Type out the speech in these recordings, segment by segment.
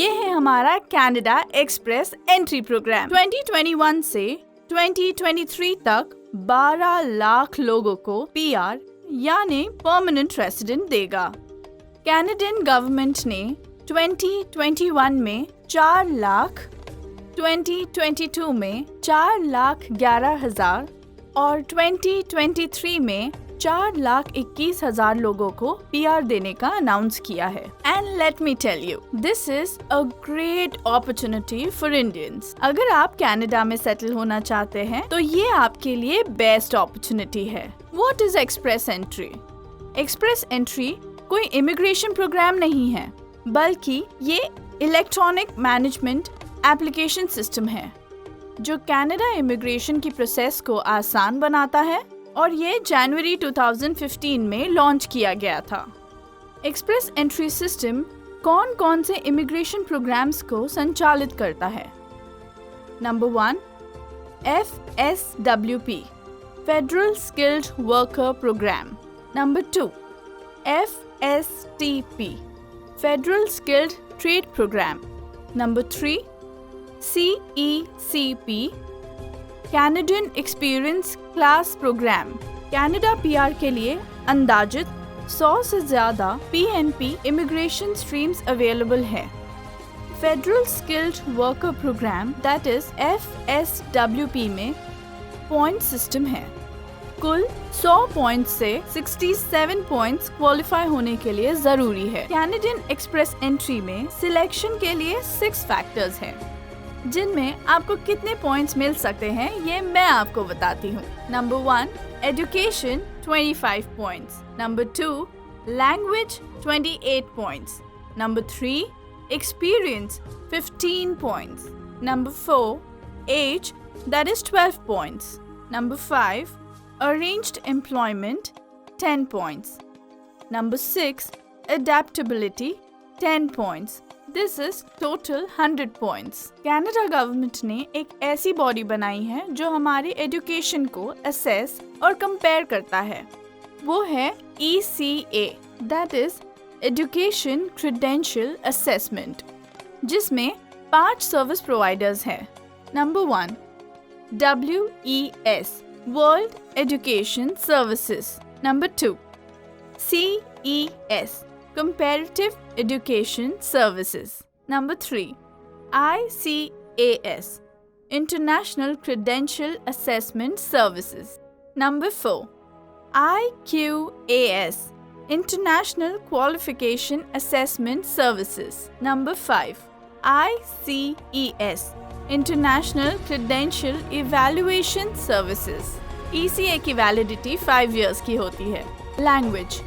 ये है हमारा कनाडा एक्सप्रेस एंट्री प्रोग्राम। 2021 से 2023 तक 12 लाख लोगों को पीआर यानी परमानेंट रेसिडेंट देगा। कैनेडियन गवर्नमेंट ने 2021 में 4 लाख, 2022 में 4,11,000 और 2023 में 4,21,000 लोगों को पीआर देने का अनाउंस किया है। And let me tell you, this is a great opportunity for Indians. अगर आप कनाडा में सेटल होना चाहते हैं तो ये आपके लिए बेस्ट अपॉर्चुनिटी है। What is express entry? Express entry कोई इमिग्रेशन प्रोग्राम नहीं है, बल्कि ये इलेक्ट्रॉनिक मैनेजमेंट एप्लीकेशन सिस्टम है जो कनाडा इमिग्रेशन की प्रोसेस को आसान बनाता है और ये जनवरी 2015 में लॉन्च किया गया था। एक्सप्रेस एंट्री सिस्टम कौन कौन से इमिग्रेशन प्रोग्राम्स को संचालित करता है? Number 1, FSWP federal skilled worker programme. Number 2, FSTP federal skilled trade programme. Number 3, CECP Canadian experience class programme. Canada PR के लिए अंदाजित 100 से ज्यादा PNP इमिग्रेशन स्ट्रीम्स अवेलेबल है। Federal skilled worker programme that is FSWP में point system है। कुल 100 point से 67 पॉइंट्स क्वालिफाई होने के लिए जरूरी है। कैनेडियन एक्सप्रेस एंट्री में सिलेक्शन के लिए 6 फैक्टर्स हैं, जिनमें आपको कितने पॉइंट्स मिल सकते हैं ये मैं आपको बताती हूँ। Number 1, education 25 points. Number 2, language 28 points. Number 3, experience 15 points. Number 4, age that is 12 points. Number 5, arranged employment 10 points. Number 6, adaptability 10 points. This is total 100 points. Canada government ने एक ऐसी बॉडी बनाई है जो हमारे एजुकेशन को असेस और कंपेयर करता है। वो है ECA that is education credential assessment, जिसमें 5 सर्विस प्रोवाइडर्स हैं। Number 1, WES world education services. Number 2, CES Comparative Education Services. Number 3, ICAS International Credential Assessment Services. Number 4, IQAS International Qualification Assessment Services. Number 5, ICES International Credential Evaluation Services. ECA की validity 5 years की होती है। Language,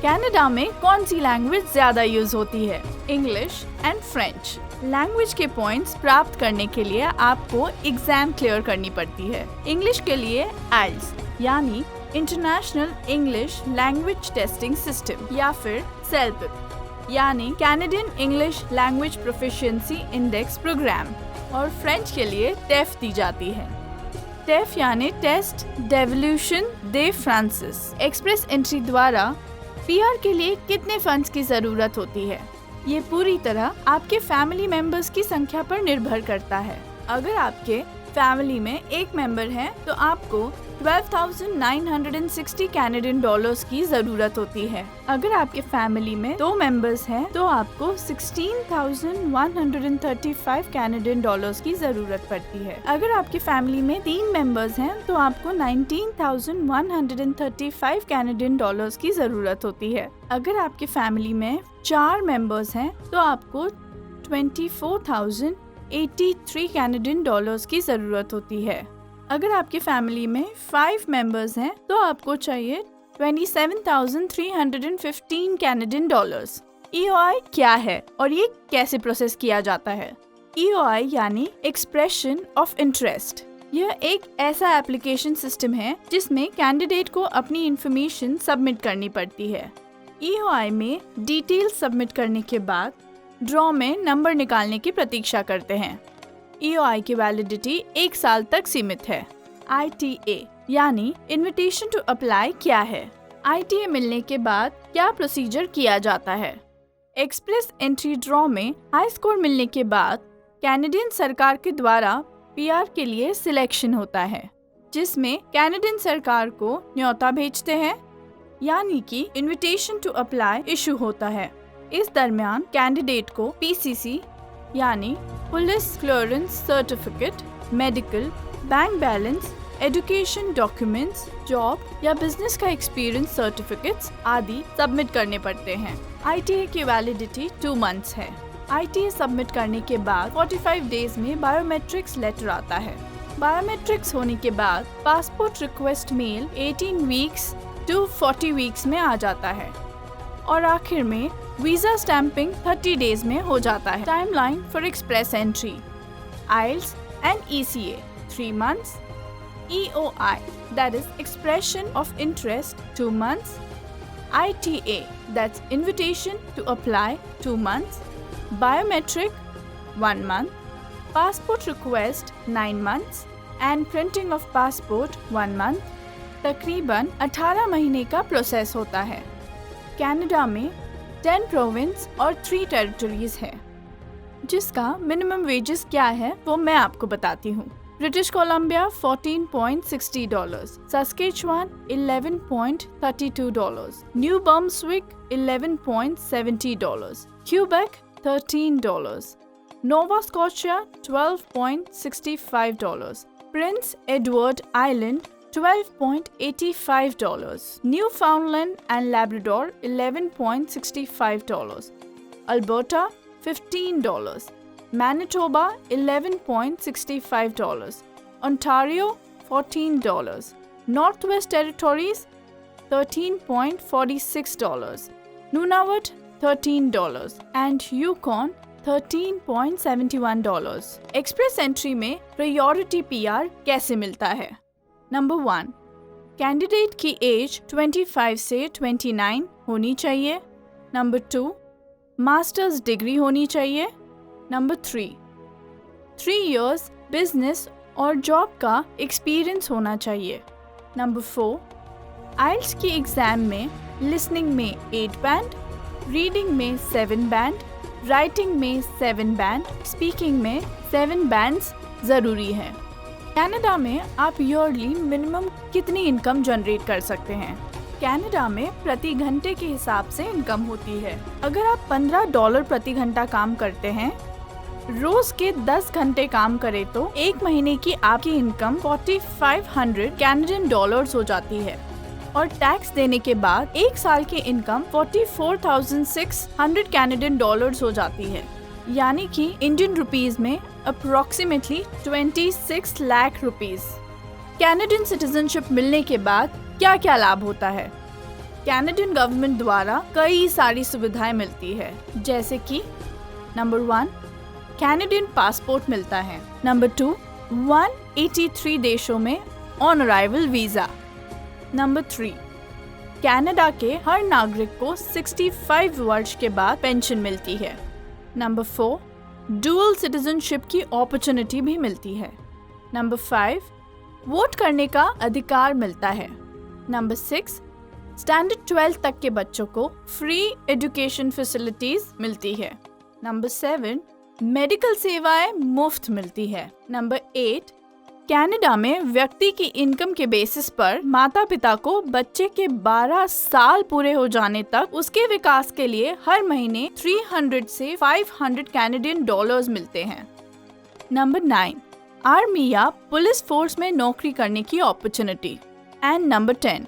Canada में कौन सी language ज्यादा use होती है? English and French. Language के पॉइंट्स प्राप्त करने के लिए आपको एग्जाम क्लियर करनी पड़ती है। इंग्लिश के लिए IELTS यानी international English language testing system या फिर CELP यानी Canadian English language proficiency index programme, और फ्रेंच के लिए TEF दी जाती है। TEF यानी टेस्ट डेवल्यूशन दे फ्रांसिस। एक्सप्रेस एंट्री द्वारा पीआर के लिए कितने फंड्स की जरूरत होती है? ये पूरी तरह आपके फैमिली मेंबर्स की संख्या पर निर्भर करता है। अगर आपके फैमिली में एक मेंबर है तो आपको 12,960 कैनेडियन डॉलर्स की जरूरत होती है। अगर आपके फैमिली में 2 मेंबर्स हैं तो आपको 16,135 कैनेडियन डॉलर्स की जरूरत पड़ती है। अगर आपके फैमिली में 3 मेंबर्स हैं तो आपको 19,135 कैनेडियन डॉलर्स की जरूरत होती है। अगर आपके फैमिली में 4 मेंबर्स हैं तो आपको 24,083 कैनेडियन डॉलर्स की जरूरत होती है। अगर आपके फैमिली में 5 मेंबर्स हैं तो आपको चाहिए 27,315 कैनेडियन डॉलर्स। EOI क्या है और ये कैसे प्रोसेस किया जाता है? EOI यानी एक्सप्रेशन ऑफ इंटरेस्ट। यह एक ऐसा एप्लीकेशन सिस्टम है जिसमें कैंडिडेट को अपनी इंफॉर्मेशन सबमिट करनी पड़ती है। EOI में डिटेल्स सबमिट करने के बाद ड्रॉ में नंबर निकालने की प्रतीक्षा करते हैं। EOI की वैलिडिटी 1 साल तक सीमित है। ITA यानी इनविटेशन टू अप्लाई क्या है? ITA मिलने के बाद क्या प्रोसीजर किया जाता है? एक्सप्रेस एंट्री ड्रॉ में हाई स्कोर मिलने के बाद कैनेडियन सरकार के द्वारा पीआर के लिए सिलेक्शन होता है, जिसमें कैनेडियन सरकार को न्योता भेजते हैं, यानी कि इनविटेशन टू अप्लाई इशू होता है। इस दरमियान कैंडिडेट को पीसीसी यानी police clearance certificate, medical, bank balance, education documents, job या बिजनेस का एक्सपीरियंस सर्टिफिकेट्स आदि सबमिट करने पड़ते हैं। आईटीए की वैलिडिटी 2 मंथ्स है। आईटीए सबमिट करने के बाद 45 डेज में बायोमेट्रिक्स लेटर आता है। बायोमेट्रिक्स होने के बाद passport request mail 18 weeks to 40 weeks में आ जाता है और आखिर में वीजा स्टैंपिंग 30 डेज में हो जाता है। Timeline for express entry: IELTS and ECA 3 months, EOI that is expression of interest 2 months, ITA that's invitation to apply 2 months, biometric 1 month, passport request 9 months and printing of passport 1 month। तकरीबन 18 महीने का process होता है। Canada में 10 province और 3 territories है, जिसका minimum wages क्या है वो मैं आपको बताती हूँ। British Columbia $14.60, सस्केचुआन $11.32, new Brunswick $11.70, Quebec $13, Nova Scotia $12.65, Prince Edward island $12.85, Newfoundland and Labrador $11.65, Alberta $15, Manitoba $11.65, Ontario $14, Northwest Territories $13.46, Nunavut $13 and Yukon $13.71। Express entry में प्रायोरिटी पीआर कैसे मिलता है? नंबर 1, कैंडिडेट की एज 25 से 29 होनी चाहिए। नंबर 2, मास्टर्स डिग्री होनी चाहिए। नंबर 3 years बिजनेस और जॉब का एक्सपीरियंस होना चाहिए। नंबर 4, आइल्स की एग्जाम में लिसनिंग में 8 बैंड, रीडिंग में 7 बैंड, राइटिंग में 7 बैंड, स्पीकिंग में 7 बैंड्स ज़रूरी है। कनाडा में आप ईयरली मिनिमम कितनी इनकम जनरेट कर सकते हैं? कनाडा में प्रति घंटे के हिसाब से इनकम होती है। अगर आप $15 प्रति घंटा काम करते हैं, रोज के 10 घंटे काम करें तो एक महीने की आपकी इनकम 4500 कैनेडियन डॉलर्स हो जाती है और टैक्स देने के बाद एक साल की इनकम 44,600 कैनेडियन डॉलर्स हो जाती है, यानी कि इंडियन रुपीस में approximately 26 lakh rupees. Canadian citizenship मिलने के बाद क्या क्या लाभ होता है? कैनेडियन गवर्नमेंट द्वारा कई सारी सुविधाएं मिलती है, जैसे कि नंबर 1, कैनेडियन पासपोर्ट मिलता है। नंबर 2, 183 देशों में on arrival visa. Number 3, Canada के हर नागरिक को 65 वर्ष के बाद पेंशन मिलती है। नंबर 4, डुअल सिटीजनशिप की अपॉर्चुनिटी भी मिलती है। नंबर 5, वोट करने का अधिकार मिलता है। नंबर 6, स्टैंडर्ड 12 तक के बच्चों को फ्री एजुकेशन फैसिलिटीज मिलती है। नंबर 7, मेडिकल सेवाएं मुफ्त मिलती है। नंबर 8, कनाडा में व्यक्ति की इनकम के बेसिस पर माता पिता को बच्चे के 12 साल पूरे हो जाने तक उसके विकास के लिए हर महीने 300 से 500 कैनेडियन डॉलर्स मिलते हैं। नंबर 9, आर्मी या पुलिस फोर्स में नौकरी करने की अपॉर्चुनिटी। एंड नंबर 10,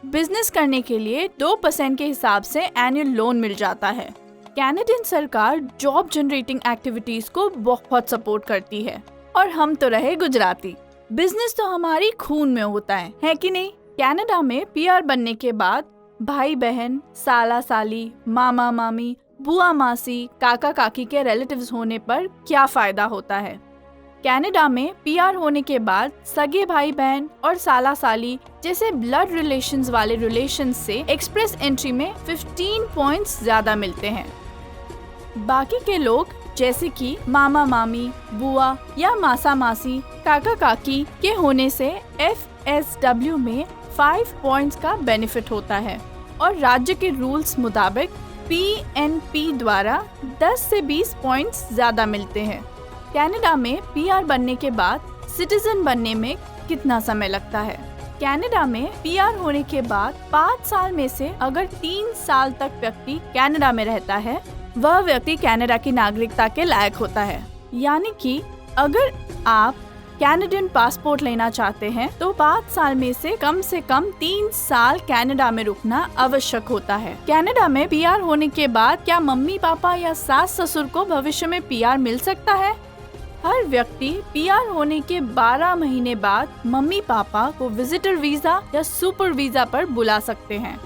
बिजनेस करने के लिए 2% के हिसाब से एनुअल लोन मिल जाता है। कैनेडियन सरकार जॉब जनरेटिंग एक्टिविटीज को बहुत सपोर्ट करती है। और हम तो रहे गुजराती, बिजनेस तो हमारी खून में होता है कि नहीं? कनाडा में पीआर बनने के बाद भाई बहन, साला साली, मामा मामी, बुआ मासी, काका काकी के रिलेटिव्स होने पर क्या फायदा होता है? कनाडा में पीआर होने के बाद सगे भाई बहन और साला साली जैसे ब्लड रिलेशंस वाले रिलेशंस से एक्सप्रेस एंट्री में 15 पॉइंट्स ज्यादा मिलते हैं। बाकी के लोग जैसे कि मामा मामी, बुआ या मासा मासी, काका काकी के होने से FSW में 5 पॉइंट्स का बेनिफिट होता है और राज्य के रूल्स मुताबिक PNP द्वारा 10 से 20 पॉइंट्स ज्यादा मिलते हैं। कनाडा में PR बनने के बाद सिटीजन बनने में कितना समय लगता है? कनाडा में PR होने के बाद 5 साल में से अगर 3 साल तक व्यक्ति कनाडा में रहता है, वह व्यक्ति कनाडा की नागरिकता के लायक होता है। यानी कि अगर आप कैनेडियन पासपोर्ट लेना चाहते हैं तो 5 साल में से कम 3 साल कनाडा में रुकना आवश्यक होता है। कनाडा में PR होने के बाद क्या मम्मी पापा या सास ससुर को भविष्य में PR मिल सकता है? हर व्यक्ति PR होने के 12 महीने बाद मम्मी पापा को विजिटर वीजा या सुपर वीजा पर बुला सकते हैं।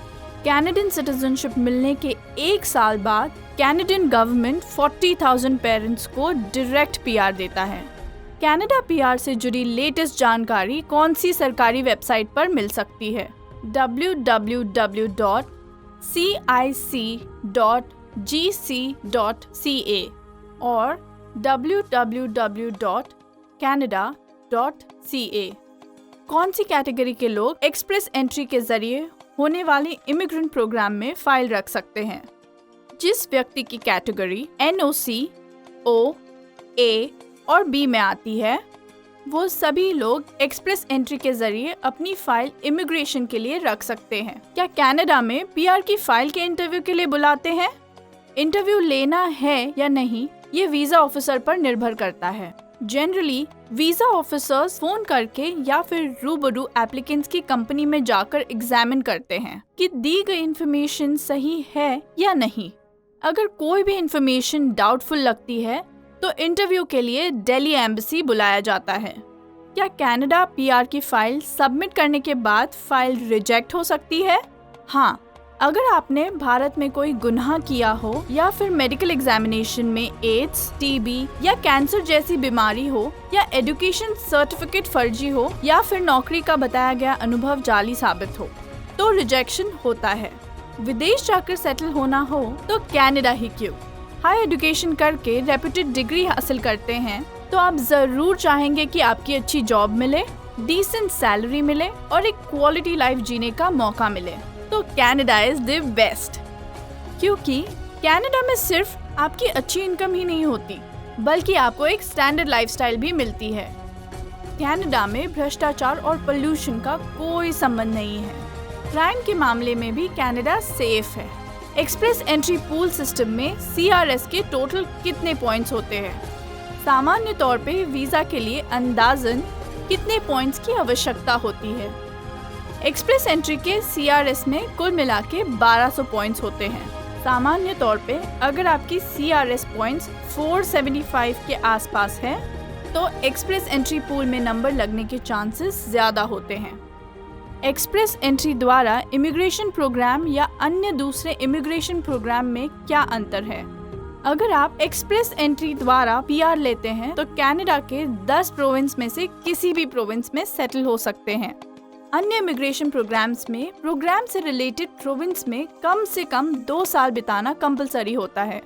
कैनेडियन सिटीजनशिप मिलने के 1 साल बाद कैनेडियन गवर्नमेंट 40,000 पेरेंट्स को डायरेक्ट PR देता है। कनाडा PR से जुड़ी लेटेस्ट जानकारी कौन सी सरकारी वेबसाइट पर मिल सकती है? www.cic.gc.ca और www.canada.ca। कौन सी कैटेगरी के लोग एक्सप्रेस एंट्री के जरिए होने वाले इमिग्रेंट प्रोग्राम में फाइल रख सकते हैं? जिस व्यक्ति की कैटेगरी NOC, O, A और B में आती है, वो सभी लोग एक्सप्रेस एंट्री के जरिए अपनी फाइल इमिग्रेशन के लिए रख सकते हैं। क्या कनाडा में PR की फाइल के इंटरव्यू के लिए बुलाते हैं? इंटरव्यू लेना है या नहीं, ये वीजा ऑफिसर पर निर्भर करता है। जनरली वीजा ऑफिसर्स फोन करके या फिर रूबरू एप्लीकेंट्स की कंपनी में जाकर एग्जामिन करते हैं कि दी गई इंफॉर्मेशन सही है या नहीं। अगर कोई भी इंफॉर्मेशन डाउटफुल लगती है तो इंटरव्यू के लिए दिल्ली एम्बेसी बुलाया जाता है। क्या कनाडा PR की फाइल सबमिट करने के बाद फाइल रिजेक्ट हो सकती है? हाँ, अगर आपने भारत में कोई गुनाह किया हो या फिर मेडिकल एग्जामिनेशन में एड्स, TB या कैंसर जैसी बीमारी हो या एजुकेशन सर्टिफिकेट फर्जी हो या फिर नौकरी का बताया गया अनुभव जाली साबित हो, तो रिजेक्शन होता है। विदेश जाकर सेटल होना हो तो कनाडा ही क्यों, हाई एजुकेशन करके रेप्यूटेड डिग्री हासिल करते हैं तो आप जरूर चाहेंगे कि आपकी अच्छी जॉब मिले, डिसेंट सैलरी मिले और एक क्वालिटी लाइफ जीने का मौका मिले, तो कनाडा इज द बेस्ट। क्योंकि कनाडा में सिर्फ आपकी अच्छी इनकम ही नहीं होती, बल्कि आपको एक स्टैंडर्ड लाइफस्टाइल भी मिलती है। कनाडा में भ्रष्टाचार और पोल्यूशन का कोई संबंध नहीं है। क्राइम के मामले में भी कनाडा सेफ है। एक्सप्रेस एंट्री पूल सिस्टम में CRS के टोटल कितने पॉइंट्स होते हैं? सामान्य तौर पे वीजा के लिए अंदाजन कितने पॉइंट्स की आवश्यकता होती है? एक्सप्रेस एंट्री के CRS में कुल मिला के 1200 पॉइंट्स होते हैं। सामान्य तौर पे अगर आपकी CRS पॉइंट्स 475 के आसपास है तो एक्सप्रेस एंट्री पूल में नंबर लगने के चांसेस ज्यादा होते हैं। एक्सप्रेस एंट्री द्वारा इमिग्रेशन प्रोग्राम या अन्य दूसरे इमिग्रेशन प्रोग्राम में क्या अंतर है? अगर आप एक्सप्रेस एंट्री द्वारा PR लेते हैं तो कनाडा के 10 प्रोविंस में से किसी भी प्रोविंस में सेटल हो सकते हैं। अन्य इमिग्रेशन प्रोग्राम्स में प्रोग्राम से रिलेटेड प्रोविंस में कम से कम 2 साल बिताना कंपलसरी होता है।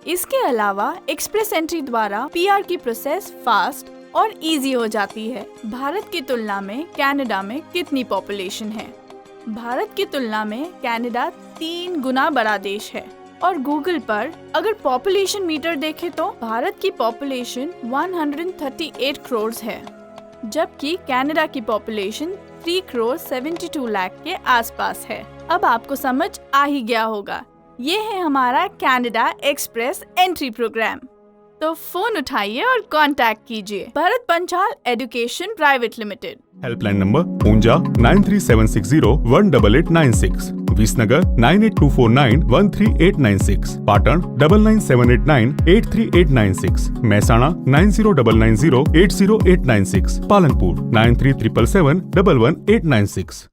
इसके अलावा एक्सप्रेस एंट्री द्वारा PR की प्रोसेस फास्ट और इजी हो जाती है। भारत की तुलना में कनाडा में कितनी पॉपुलेशन है? भारत की तुलना में कनाडा 3 गुना बड़ा देश है और गूगल पर अगर पॉपुलेशन मीटर देखें तो भारत की पॉपुलेशन 138 करोड़ है, जबकि कनाडा की पॉपुलेशन 3 करोड़ 72 लाख के आसपास है। अब आपको समझ आ ही गया होगा, ये है हमारा कनाडा एक्सप्रेस एंट्री प्रोग्राम। तो फोन उठाइए और कांटेक्ट कीजिए Bharat Panchal education private limited. Helpline number Unjha 9376018896, Visnagar 9824913896, Patan 9978983896, Mehsana 9099080896, Palanpur 9377711896।